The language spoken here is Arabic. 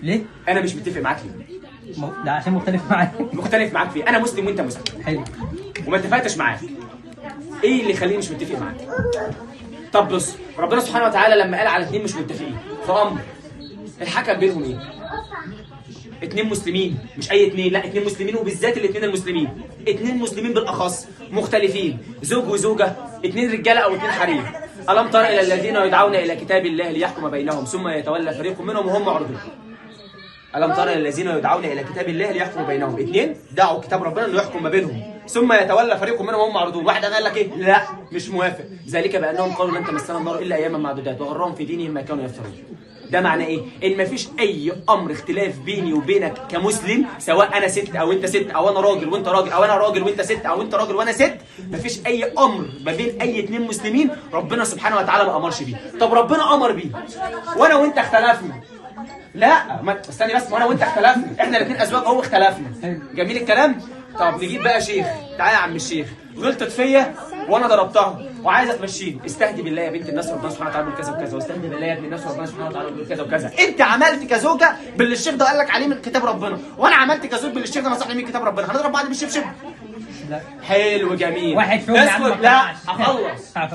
ليه؟ انا مش متفق معاك ليه؟ ده عشان مختلف معاك. مختلف معاك فيه، انا مسلم وانت مسلم حلو. وما اتفقتش معاك. ايه اللي يخليني مش متفق معاك؟ طب بص، ربنا سبحانه وتعالى لما قال على اتنين مش متفقين في امر، الحكم بينهم ايه؟ اتنين مسلمين، مش اي اتنين، لا اتنين مسلمين، وبالذات الاتنين المسلمين، اتنين مسلمين بالاخص مختلفين، زوج وزوجه، اتنين رجاله او اتنين حريم. الم تر الى الذين يدعون الى كتاب الله ليحكم بينهم ثم يتولى فريق منهم وهم معرضون. الم تر الى الذين يدعون الى كتاب الله ليحكم بينهم، اتنين دعوا كتاب ربنا انه يحكم ما بينهم ثم يتولى فريق منهم وهم معرضون. واحد قال لك ايه؟ لا مش موافق، ذلك بانهم قالوا لن تمسنا النار الا اياما معدودات وغرهم في دينهم ما كانوا يفترون. ده معنى ايه؟ ان مفيش اي امر اختلاف بيني وبينك كمسلم، سواء انا ست او انت ست، او انا راجل وانت راجل، او انا راجل وانت ست، او انت راجل وانا ست، مفيش اي امر ما بين اي اتنين مسلمين ربنا سبحانه وتعالى ما امرش بيه. طب ربنا امر بيه وانا وانت اختلفنا. لا ما استني بس، وانا وانت اختلفنا، احنا الاثنين ازواج اهو اختلفنا. جميل الكلام؟ طب نجيب بقى شيخ، تعالى يا عم الشيخ، غلطت فيا وانا ضربتها وعايزه تمشيني، استهدي بالله يا بنت الناس ربنا سبحانه وتعالى بيقول كذا وكذا، واستهدي بالله يا ابن الناس ربنا سبحانه وتعالى بيقول كذا وكذا. انت عملت كزوجه باللي الشيخ ده قال لك عليه من كتاب ربنا، وانا عملت كزوج باللي الشيخ ده نصحني من كتاب ربنا، هنضرب بعض بالشبشب؟ لا. حلو جميل. واحد فيهم اسكت، لا هخلص. اسمع